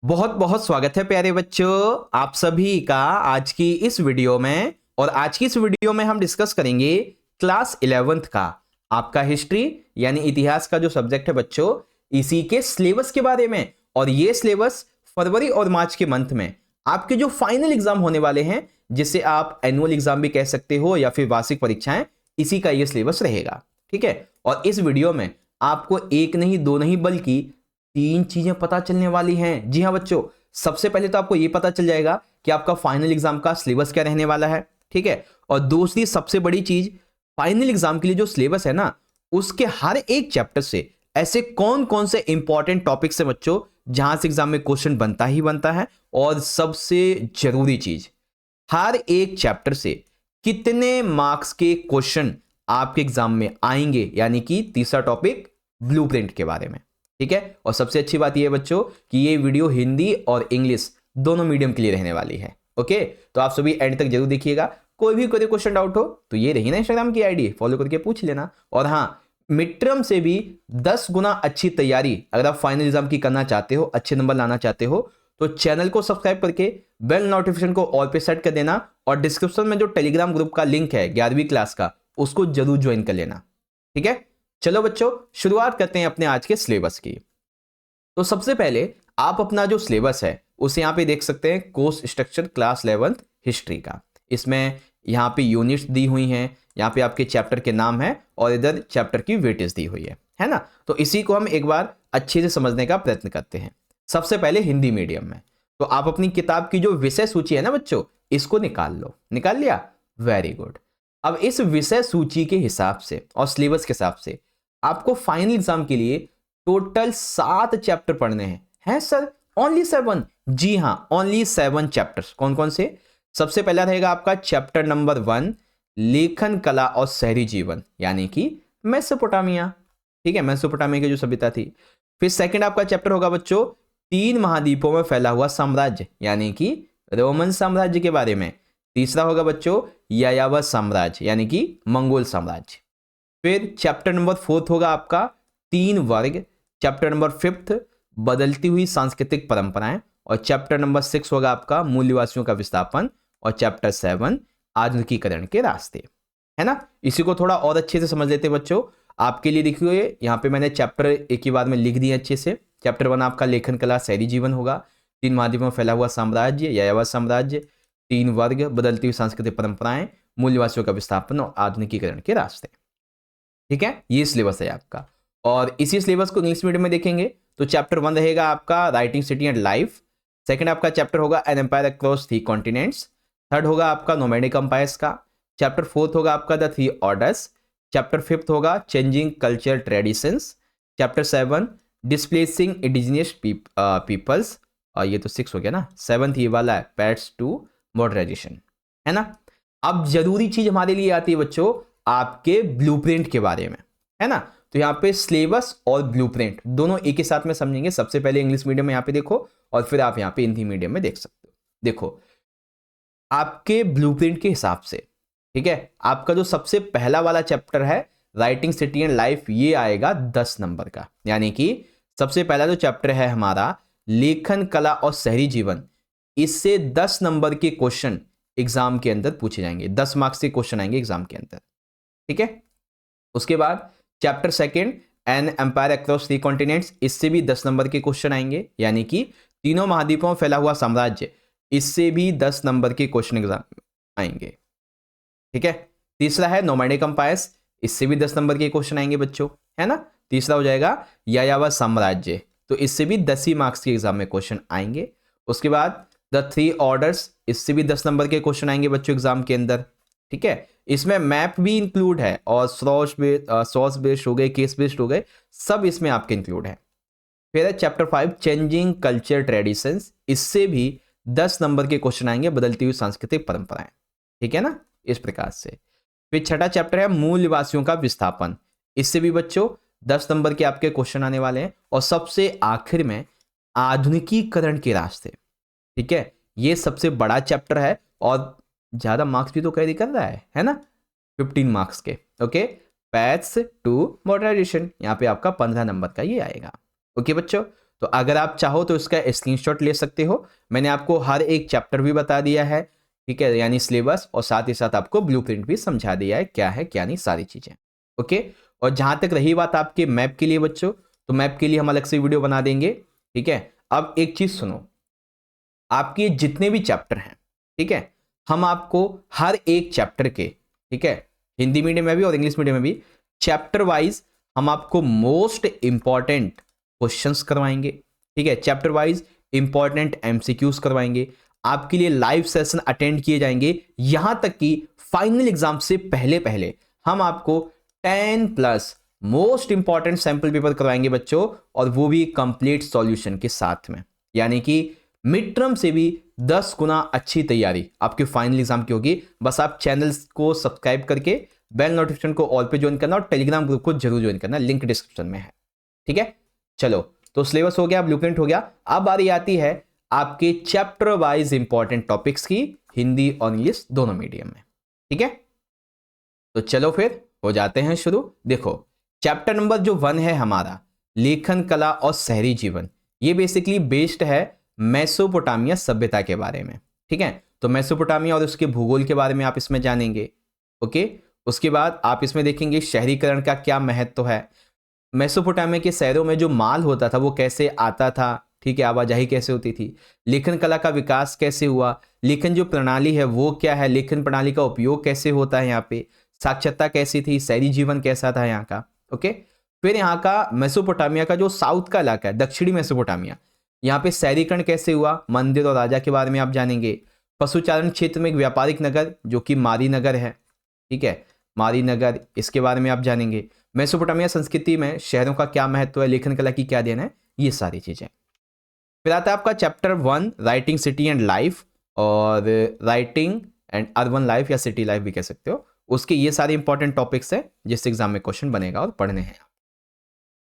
बहुत बहुत स्वागत है प्यारे बच्चों आप सभी का आज की इस वीडियो में। और आज की इस वीडियो में हम डिस्कस करेंगे क्लास 11th का आपका हिस्ट्री यानी इतिहास का जो सब्जेक्ट है बच्चों, इसी के सिलेबस के बारे में। और ये सिलेबस फरवरी और मार्च के मंथ में आपके जो फाइनल एग्जाम होने वाले हैं, जिसे आप एनुअल एग्जाम भी कह सकते हो या फिर वार्षिक परीक्षाएं, इसी का ये सिलेबस रहेगा। ठीक है, और इस वीडियो में आपको एक नहीं दो नहीं बल्कि तीन चीजें पता चलने वाली हैं। जी हाँ बच्चों, सबसे पहले तो आपको यह पता चल जाएगा कि आपका फाइनल एग्जाम का सिलेबस क्या रहने वाला है। ठीक है, और दूसरी सबसे बड़ी चीज, फाइनल एग्जाम के लिए जो सिलेबस है ना, उसके हर एक चैप्टर से ऐसे कौन कौन से इंपॉर्टेंट टॉपिक्स है बच्चों, जहां से एग्जाम में क्वेश्चन बनता ही बनता है। और सबसे जरूरी चीज, हर एक चैप्टर से कितने मार्क्स के क्वेश्चन आपके एग्जाम में आएंगे, यानी कि तीसरा टॉपिक ब्लूप्रिंट के बारे में। ठीक है, और सबसे अच्छी बात यह है बच्चों कि ये वीडियो हिंदी और इंग्लिश दोनों मीडियम के लिए रहने वाली है। ओके, तो आप सभी एंड तक जरूर देखिएगा। कोई क्वेश्चन डाउट हो तो ये रही ना इंस्टाग्राम की आईडी, फॉलो करके पूछ लेना। और हाँ, मिड टर्म से भी 10 गुना अच्छी तैयारी अगर आप फाइनल एग्जाम की करना चाहते हो, अच्छे नंबर लाना चाहते हो, तो चैनल को सब्सक्राइब करके बेल नोटिफिकेशन को ऑल पे सेट कर देना। और डिस्क्रिप्शन में जो टेलीग्राम ग्रुप का लिंक है 11वीं क्लास का, उसको जरूर ज्वाइन कर लेना। ठीक है, चलो बच्चों शुरुआत करते हैं अपने आज के सिलेबस की। तो सबसे पहले आप अपना जो सिलेबस है उसे यहां पे देख सकते हैं, course structure class 11th history का। इसमें यहां पे यूनिट्स दी हुई हैं, यहां पे आपके चैप्टर के नाम है और इधर चैप्टर की वेटेज दी हुई है ना। तो इसी को हम एक बार अच्छे से समझने का प्रयत्न करते हैं। सबसे पहले हिंदी मीडियम में, तो आप अपनी किताब की जो विषय सूची है ना बच्चों, इसको निकाल लो। निकाल लिया? Very good. अब इस विषय सूची के हिसाब से और सिलेबस के हिसाब से आपको फाइनल एग्जाम के लिए टोटल 7 चैप्टर पढ़ने हैं सर? ओनली 7? जी हाँ, ओनली 7 चैप्टर्स। कौन कौन से? सबसे पहला रहेगा आपका चैप्टर नंबर 1, लेखन कला और शहरी जीवन, यानी कि मेसोपोटामिया। ठीक है, मेसोपोटामिया की जो सभ्यता थी। फिर सेकंड आपका चैप्टर होगा बच्चों, 3 महाद्वीपों में फैला हुआ साम्राज्य, यानी कि रोमन साम्राज्य के बारे में। तीसरा होगा बच्चों यायावर साम्राज्य, यानी कि मंगोल साम्राज्य। फिर चैप्टर नंबर 4 होगा आपका 3 वर्ग। चैप्टर नंबर 5 बदलती हुई सांस्कृतिक परंपराएं। और चैप्टर नंबर 6 होगा आपका मूल्यवासियों का विस्थापन। और चैप्टर 7 आधुनिकीकरण के रास्ते, है ना। इसी को थोड़ा और अच्छे से समझ लेते हैं बच्चों। आपके लिए देखिए यहाँ पे मैंने चैप्टर एक ही बार में लिख दिए अच्छे से। चैप्टर 1 आपका लेखन कला शहरी जीवन होगा, 3 महाद्वीपों में फैला हुआ साम्राज्य, यायावर साम्राज्य, 3 वर्ग, बदलती हुई सांस्कृतिक परंपराएं, मूल्यवासियों का विस्थापन और आधुनिकीकरण के रास्ते। ठीक है, ये सिलेबस है आपका। और इसी सिलेबस को इंग्लिश मीडियम में देखेंगे तो चैप्टर 1 रहेगा आपका writing, city and life. Second आपका चैप्टर होगा an empire across 3 continents. Third होगा आपका नोमैडिक एम्पायर्स का। चैप्टर 4 होगा आपका द 3 ऑर्डर्स। चैप्टर 5 होगा changing culture traditions. Chapter 7 displacing indigenous peoples. और ये तो 6 हो गया ना। 7th ये वाला है पैट्स टू मॉडर्नाइजेशन, है ना। अब जरूरी चीज हमारे लिए आती है बच्चों आपके ब्लूप्रिंट के बारे में, है ना। तो यहाँ पे सिलेबस और ब्लूप्रिंट दोनों एक ही साथ में समझेंगे। सबसे पहले इंग्लिश मीडियम में यहाँ पे देखो, और फिर आप यहाँ पे हिंदी मीडियम में देख सकते हो। देखो आपके ब्लूप्रिंट के हिसाब से, ठीक है, आपका जो सबसे पहला वाला चैप्टर है राइटिंग, सिटी एंड लाइफ, ये आएगा 10 नंबर का। यानी कि सबसे पहला जो चैप्टर है हमारा लेखन कला और शहरी जीवन, इससे 10 नंबर के क्वेश्चन एग्जाम के अंदर पूछे जाएंगे। 10 मार्क्स के क्वेश्चन आएंगे एग्जाम के अंदर। ठीक है, उसके बाद chapter 2 an empire across 3 continents, इससे भी 10 नंबर के क्वेश्चन आएंगे, यानी कि तीनों महाद्वीपों में फैला हुआ साम्राज्य, इससे भी 10 नंबर के क्वेश्चन एग्जाम आएंगे। ठीक है, तीसरा है नोमैडिक एम्पायर्स, इससे भी 10 नंबर के क्वेश्चन आएंगे बच्चों, है ना। तीसरा हो जाएगा यायावर साम्राज्य, तो इससे भी 10 ही मार्क्स के एग्जाम में क्वेश्चन आएंगे। उसके बाद द 3 ऑर्डर्स, इससे भी 10 नंबर के क्वेश्चन आएंगे बच्चों एग्जाम के अंदर। ठीक है, इसमें मैप भी इंक्लूड है और सोर्स बेस्ड हो गए, केस बेस्ड हो गए, सब इसमें आपके इंक्लूड है। फिर है चैप्टर 5 चेंजिंग कल्चर ट्रेडिशंस, इससे भी 10 नंबर के क्वेश्चन आएंगे, बदलती हुई सांस्कृतिक परंपराएं। ठीक है ना, इस प्रकार से। फिर छठा चैप्टर है मूलवासियों का विस्थापन, इससे भी बच्चों 10 नंबर के आपके क्वेश्चन आने वाले हैं। और सबसे आखिर में आधुनिकीकरण के रास्ते। ठीक है, ये सबसे बड़ा चैप्टर है और ज्यादा मार्क्स भी तो कैरी कर रहा है ना, 15 मार्क्स के। ओके, पैथ्स टू मॉडर्नाइजेशन, यहाँ पे आपका 15 नंबर का ये आएगा। ओके बच्चों, तो अगर आप चाहो तो इसका स्क्रीनशॉट ले सकते हो। मैंने आपको हर एक चैप्टर भी बता दिया है, ठीक है, यानी सिलेबस, और साथ ही साथ आपको ब्लूप्रिंट भी समझा दिया है क्या है क्या नहीं, सारी चीजें। ओके। और जहां तक रही बात आपके मैप के लिए बच्चों, तो मैप के लिए हम अलग से वीडियो बना देंगे, ठीक है। अब एक चीज सुनो, आपके जितने भी चैप्टर हैं, ठीक है, हम आपको हर एक चैप्टर के, ठीक है, हिंदी मीडियम में भी और इंग्लिश मीडियम में भी चैप्टर वाइज हम आपको मोस्ट इंपॉर्टेंट क्वेश्चंस करवाएंगे, ठीक है, चैप्टर वाइज इंपॉर्टेंट एमसीक्यूज करवाएंगे, आपके लिए लाइव सेशन अटेंड किए जाएंगे, यहां तक कि फाइनल एग्जाम से पहले पहले हम आपको 10+ मोस्ट इंपॉर्टेंट सैंपल पेपर करवाएंगे बच्चों, और वो भी कंप्लीट सॉल्यूशन के साथ में, यानी कि मिड टर्म से भी 10 गुना अच्छी तैयारी आपके फाइनल एग्जाम की होगी। बस आप चैनल को सब्सक्राइब करके बेल नोटिफिकेशन को ऑल पे ज्वाइन करना, और टेलीग्राम ग्रुप को जरूर ज्वाइन करना, लिंक डिस्क्रिप्शन में है, ठीक है। चलो, तो सिलेबस हो गया, ब्लूप्रिंट हो गया। अब बारी आती है आपके चैप्टर वाइज इंपॉर्टेंट टॉपिक्स की, हिंदी और इंग्लिश दोनों मीडियम में, ठीक है। तो चलो फिर हो जाते हैं शुरू। देखो, चैप्टर नंबर जो 1 है हमारा, लेखन कला और शहरी जीवन, ये बेसिकली बेस्ड है मेसोपोटामिया सभ्यता के बारे में, ठीक है। तो मेसोपोटामिया और उसके भूगोल के बारे में आप इसमें जानेंगे, ओके। उसके बाद आप इसमें देखेंगे शहरीकरण का क्या महत्व है, मेसोपोटामिया के शहरों में जो माल होता था वो कैसे आता था, ठीक है, आवाजाही कैसे होती थी, लेखन कला का विकास कैसे हुआ, लेखन जो प्रणाली है वो क्या है, लेखन प्रणाली का उपयोग कैसे होता है यहाँ पे, साक्षरता कैसी थी, शहरी जीवन कैसा था यहाँ का, ओके। फिर यहाँ का मेसोपोटामिया का जो साउथ का इलाका है, दक्षिणी मेसोपोटामिया, यहाँ पे शहरीकरण कैसे हुआ, मंदिर और राजा के बारे में आप जानेंगे। पशुचारण क्षेत्र में एक व्यापारिक नगर जो कि मारी नगर है, ठीक है, मारी नगर, इसके बारे में आप जानेंगे। मेसोपोटामिया संस्कृति में शहरों का क्या महत्व है, लेखन कला की क्या देन है, ये सारी चीजें। फिर आता है आपका chapter 1 writing city and life, और राइटिंग एंड अर्बन लाइफ या सिटी लाइफ भी कह सकते हो, उसके ये सारे इंपॉर्टेंट टॉपिक्स हैं जिससे एग्जाम में क्वेश्चन बनेगा और पढ़ने हैं।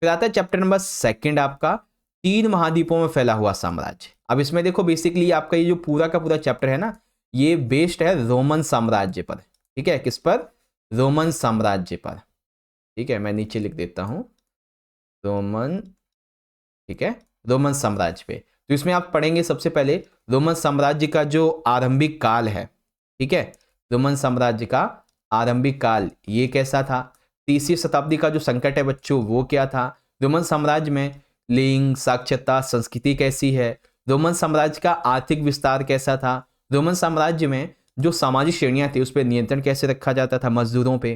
फिर आता है चैप्टर नंबर 2 आपका 3 महाद्वीपों में फैला हुआ साम्राज्य। अब इसमें देखो बेसिकली आपका ये जो पूरा का पूरा चैप्टर है ना, ये बेस्ड है रोमन साम्राज्य पर, ठीक है, किस पर, रोमन साम्राज्य पर, ठीक है, मैं नीचे लिख देता हूं रोमन, ठीक है, रोमन साम्राज्य पे। तो इसमें आप पढ़ेंगे सबसे पहले रोमन साम्राज्य का जो आरंभिक काल है, ठीक है, रोमन साम्राज्य का आरंभिक काल ये कैसा था, 30वीं शताब्दी का जो संकट है बच्चों वो क्या था, रोमन साम्राज्य में लिंग, साक्षरता, संस्कृति कैसी है, रोमन साम्राज्य का आर्थिक विस्तार कैसा था, रोमन साम्राज्य में जो सामाजिक श्रेणियां थी उस पर नियंत्रण कैसे रखा जाता था मजदूरों पे,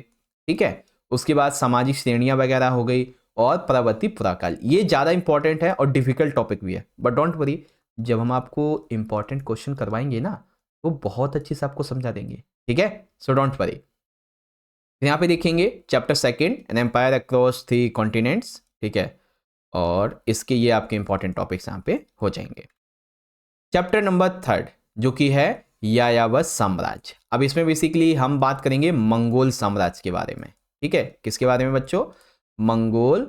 ठीक है। उसके बाद सामाजिक श्रेणियां वगैरह हो गई, और परावर्ती पुराकाल, ये ज़्यादा इंपॉर्टेंट है और डिफिकल्ट टॉपिक भी है, बट डोंट वरी, जब हम आपको इंपॉर्टेंट क्वेश्चन करवाएंगे ना तो बहुत अच्छे से आपको समझा देंगे, ठीक है, सो डोंट वरी। यहाँ पे देखेंगे chapter 2 an empire across 3 continents, ठीक है, और इसके ये आपके इंपॉर्टेंट टॉपिक्स यहाँ पे हो जाएंगे। चैप्टर नंबर 3 जो कि है यायावर साम्राज्य। अब इसमें बेसिकली हम बात करेंगे मंगोल साम्राज्य के बारे में, ठीक है, किसके बारे में बच्चों, मंगोल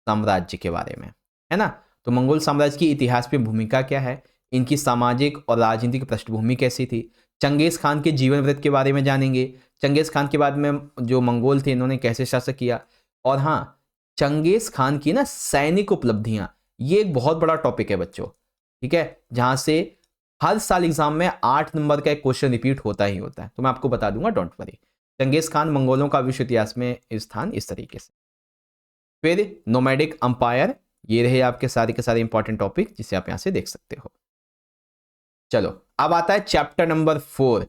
साम्राज्य के बारे में, है ना। तो मंगोल साम्राज्य की इतिहास में भूमिका क्या है, इनकी सामाजिक और राजनीतिक पृष्ठभूमि कैसी थी, चंगेज खान के जीवन वृत्त के बारे में जानेंगे, चंगेज खान के बाद में जो मंगोल थे इन्होंने कैसे शासक किया, और हाँ, चंगेज खान की ना सैनिक उपलब्धियां, ये एक बहुत बड़ा टॉपिक है बच्चों, ठीक है, जहां से हर साल एग्जाम में 8 नंबर का एक क्वेश्चन रिपीट होता ही होता है, तो मैं आपको बता दूंगा, डोंट वरी। चंगेज खान मंगोलों का विश्व इतिहास में स्थान इस तरीके से। फिर नोमैडिक अंपायर, ये रहे आपके सारे के सारे इंपॉर्टेंट टॉपिक जिसे आप यहां से देख सकते हो। चलो, अब आता है चैप्टर नंबर 4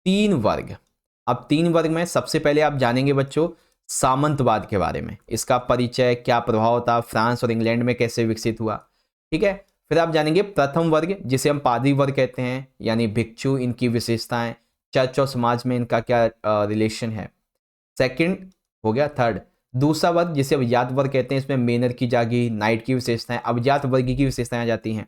3 वर्ग। अब 3 वर्ग में सबसे पहले आप जानेंगे बच्चों सामंतवाद के बारे में, इसका परिचय, क्या प्रभाव था, फ्रांस और इंग्लैंड में कैसे विकसित हुआ, ठीक है। फिर आप जानेंगे प्रथम वर्ग जिसे हम पादरी वर्ग कहते हैं, यानी भिक्षु, इनकी विशेषताएं, चर्च और समाज में इनका क्या रिलेशन है। सेकंड हो गया। थर्ड, दूसरा वर्ग जिसे अभिजात वर्ग कहते हैं, इसमें मेनर की जागीर, नाइट की विशेषताएं, अभिजात वर्ग की विशेषताएं आ जाती हैं।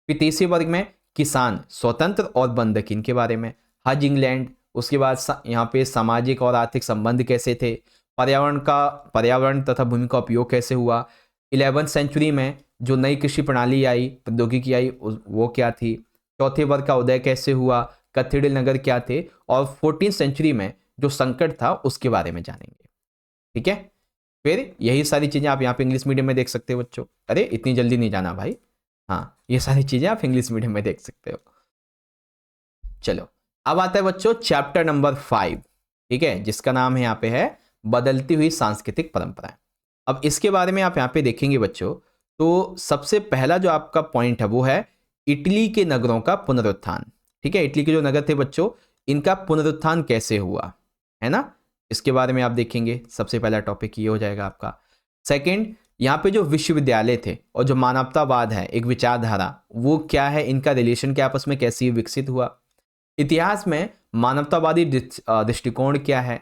फिर तीसरे वर्ग में किसान, स्वतंत्र और बंधक, इनके बारे में, हज, इंग्लैंड, उसके बाद यहाँ पे सामाजिक और आर्थिक संबंध कैसे थे, पर्यावरण तथा भूमि का उपयोग कैसे हुआ, 11वीं सेंचुरी में जो नई कृषि प्रणाली आई, प्रौद्योगिकी आई, वो क्या थी, चौथे वर्ग का उदय कैसे हुआ, कैथेड्रल नगर क्या थे, और 14वीं सेंचुरी में जो संकट था उसके बारे में जानेंगे, ठीक है। फिर यही सारी चीजें आप यहाँ पे इंग्लिश मीडियम में देख सकते हो बच्चों। अरे इतनी जल्दी नहीं जाना भाई, हाँ, ये सारी चीजें आप इंग्लिश मीडियम में देख सकते हो। चलो, अब आता है बच्चों चैप्टर नंबर 5, ठीक है, जिसका नाम है यहाँ पे है बदलती हुई सांस्कृतिक परंपराएं। अब इसके बारे में आप यहाँ पे देखेंगे बच्चों, तो सबसे पहला जो आपका पॉइंट है वो है इटली के नगरों का पुनरुत्थान। ठीक है, इटली के जो नगर थे बच्चों, इनका पुनरुत्थान कैसे हुआ, है ना, इसके बारे में आप देखेंगे। सबसे पहला टॉपिक ये हो जाएगा आपका। सेकंड, यहाँ पे जो विश्वविद्यालय थे और जो मानवतावाद है, एक विचारधारा, वो क्या है, इनका रिलेशन क्या आपस में कैसे विकसित हुआ। इतिहास में मानवतावादी दृष्टिकोण क्या है।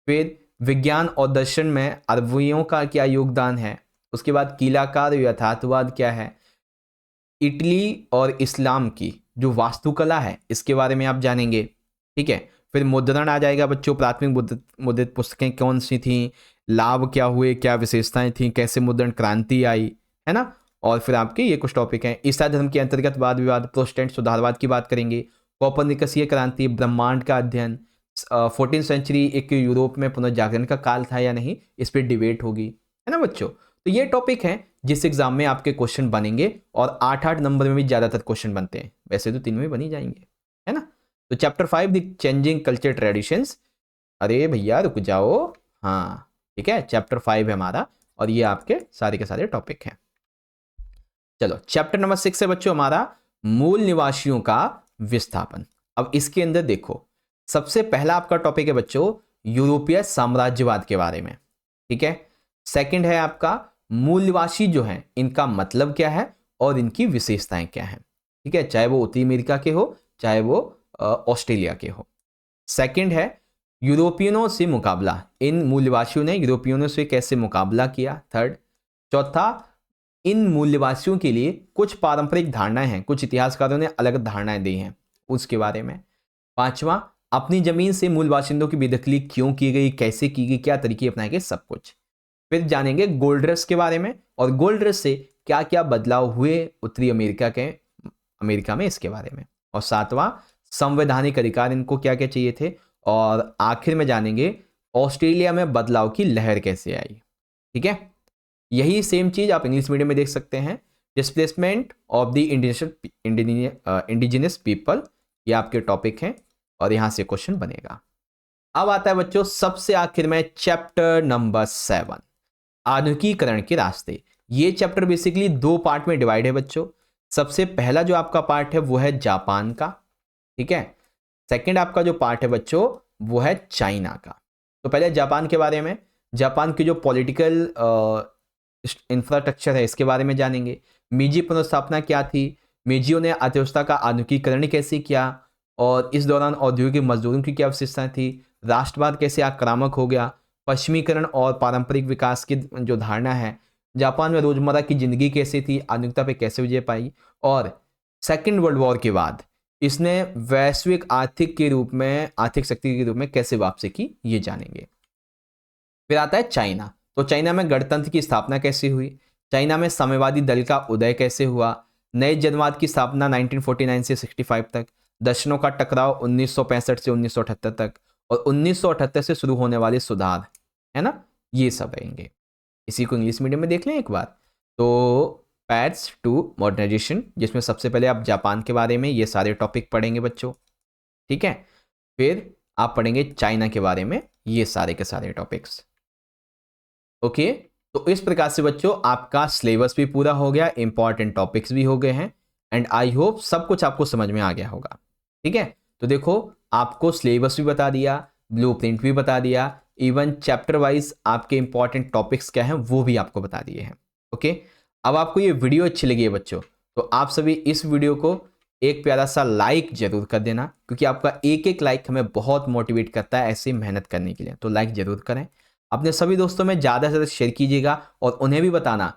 फिर विज्ञान और दर्शन में अरबियों का क्या योगदान है। उसके बाद कीलाकार यथार्थवाद क्या है। इटली और इस्लाम की जो वास्तुकला है, इसके बारे में आप जानेंगे। ठीक है, फिर मुद्रण आ जाएगा बच्चों, प्राथमिक मुद्रित पुस्तकें कौन सी थी, लाभ क्या हुए, क्या विशेषताएं थी, कैसे मुद्रण क्रांति आई, है ना। और फिर आपके ये कुछ टॉपिक हैं। ईसाई धर्म के अंतर्गत वाद विवाद, प्रोटेस्टेंट सुधारवाद की बात करेंगे। कोपरनिकसीय क्रांति, ब्रह्मांड का अध्ययन, 14वीं सेंचुरी एक यूरोप में पुनर्जागरण का काल था या नहीं, इस पर डिबेट होगी, है ना बच्चों। तो ये टॉपिक हैं जिस एग्जाम में आपके क्वेश्चन बनेंगे, और 8-8 नंबर में भी ज्यादातर क्वेश्चन बनते हैं, वैसे तो 3 में बन ही जाएंगे, है ना। तो chapter 5 the changing culture traditions, अरे भैया रुक जाओ, हाँ ठीक है, चैप्टर 5 है हमारा, और ये आपके सारे के सारे टॉपिक हैं। चलो, चैप्टर नंबर 6 है बच्चों हमारा मूल निवासियों का विस्थापन। अब इसके अंदर देखो, सबसे पहला आपका टॉपिक है बच्चों यूरोपीय साम्राज्यवाद के बारे में। ठीक है, सेकंड है आपका मूल निवासी जो हैं, इनका मतलब क्या है और इनकी विशेषताएं क्या हैं। ठीक है, चाहे वो उत्तरी अमेरिका के हो, चाहे वो ऑस्ट्रेलिया के हो। सेकंड है यूरोपियनों से मुकाबला, इन मूलवासियों ने यूरोपियनों से कैसे मुकाबला किया। थर्ड, चौथा, इन मूल्यवासियों के लिए कुछ पारंपरिक धारणाएं हैं, कुछ इतिहासकारों ने अलग धारणाएं दी हैं, उसके बारे में। पांचवा, अपनी जमीन से मूल बाशिंदों की बेदखली क्यों की गई, कैसे की गई, क्या तरीके अपनाए गए, सब कुछ। फिर जानेंगे गोल्ड रश के बारे में, और गोल्ड रश से क्या क्या बदलाव हुए उत्तरी अमेरिका में, इसके बारे में। और सातवां, संवैधानिक अधिकार, इनको क्या क्या चाहिए थे। और आखिर में जानेंगे ऑस्ट्रेलिया में बदलाव की लहर कैसे आई। ठीक है, यही सेम चीज आप इंग्लिश मीडियम में देख सकते हैं, displacement of the indigenous people, ये आपके टॉपिक हैं, और यहां से क्वेश्चन बनेगा। अब आता है बच्चों सबसे आखिर में चैप्टर नंबर 7, आधुनिकीकरण के रास्ते। ये चैप्टर बेसिकली 2 पार्ट में डिवाइड है बच्चों। सबसे पहला जो आपका पार्ट है वो है जापान का, ठीक है। सेकंड आपका जो पार्ट है बच्चों वो है चाइना का। तो पहले जापान के बारे में, जापान की जो पॉलिटिकल इंफ्रास्ट्रक्चर है, इसके बारे में जानेंगे। मीजी पुनर्स्थापना क्या थी, मीजियों ने अर्थव्यवस्था का आधुनिकीकरण कैसे किया, और इस दौरान औद्योगिक मजदूरों की क्या विशेषताएं थी, राष्ट्रवाद कैसे आक्रामक हो गया, पश्चिमीकरण और पारंपरिक विकास की जो धारणा है, जापान में रोजमर्रा की जिंदगी कैसी थी, आधुनिकता पे कैसे विजय पाई, और सेकेंड वर्ल्ड वॉर के बाद इसने वैश्विक आर्थिक शक्ति के रूप में कैसे वापसी की, ये जानेंगे। फिर आता है चाइना। तो चाइना में गणतंत्र की स्थापना कैसे हुई, चाइना में साम्यवादी दल का उदय कैसे हुआ, नए जनवाद की स्थापना 1949 से 65 तक, दर्शनों का टकराव 1965 से 1978 तक, और 1978 से शुरू होने वाले सुधार, है ना, ये सब रहेंगे। इसी को इंग्लिश मीडियम में देख लें एक बार। तो पैथ्स टू मॉडर्नाइजेशन, जिसमें सबसे पहले आप जापान के बारे में ये सारे टॉपिक पढ़ेंगे बच्चों, ठीक है। फिर आप पढ़ेंगे चाइना के बारे में ये सारे के सारे टॉपिक्स, ओके। तो इस प्रकार से बच्चों आपका सिलेबस भी पूरा हो गया, इंपॉर्टेंट टॉपिक्स भी हो गए हैं, एंड आई होप सब कुछ आपको समझ में आ गया होगा, ठीक है। तो देखो, आपको सिलेबस भी बता दिया, ब्लूप्रिंट भी बता दिया, इवन चैप्टर वाइज आपके इंपॉर्टेंट टॉपिक्स क्या हैं वो भी आपको बता दिए हैं, ओके। अब आपको ये वीडियो अच्छी लगी है बच्चों, तो आप सभी इस वीडियो को एक प्यारा सा लाइक जरूर कर देना, क्योंकि आपका एक एक लाइक हमें बहुत मोटिवेट करता है ऐसे मेहनत करने के लिए। तो लाइक जरूर करें, अपने सभी दोस्तों में ज़्यादा से ज़्यादा शेयर कीजिएगा, और उन्हें भी बताना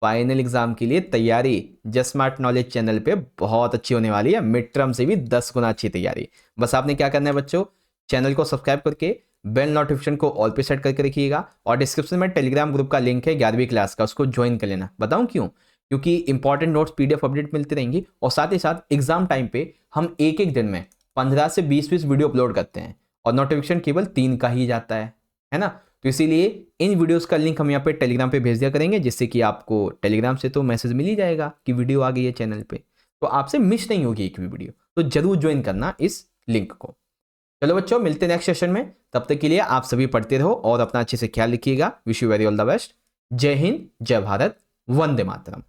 फाइनल एग्जाम के लिए तैयारी जस्ट स्मार्ट नॉलेज चैनल पे बहुत अच्छी होने वाली है, मिड टर्म से भी 10 गुना अच्छी तैयारी। बस आपने क्या करना है बच्चों, चैनल को सब्सक्राइब करके बेल नोटिफिकेशन को ऑल पे सेट करके रखिएगा, और डिस्क्रिप्शन में टेलीग्राम ग्रुप का लिंक है 11वीं क्लास का, उसको ज्वाइन कर लेना। बताऊं क्यों? क्योंकि इंपॉर्टेंट नोट्स PDF अपडेट मिलती रहेंगी, और साथ ही साथ एग्जाम टाइम पे हम एक एक दिन में 15 से 20 वीडियो अपलोड करते हैं, और नोटिफिकेशन केवल 3 का ही जाता है ना। तो इसीलिए इन वीडियोस का लिंक हम यहाँ पे टेलीग्राम पे भेज दिया करेंगे, जिससे कि आपको टेलीग्राम से तो मैसेज मिल ही जाएगा कि वीडियो आ गई है चैनल पे, तो आपसे मिस नहीं होगी एक भी वीडियो। तो जरूर ज्वाइन करना इस लिंक को। चलो बच्चों, मिलते हैं नेक्स्ट सेशन में। तब तक के लिए आप सभी पढ़ते रहो और अपना अच्छे से ख्याल रखिएगा। Wish you very all the best. जय हिंद, जय भारत, वंदे मातरम।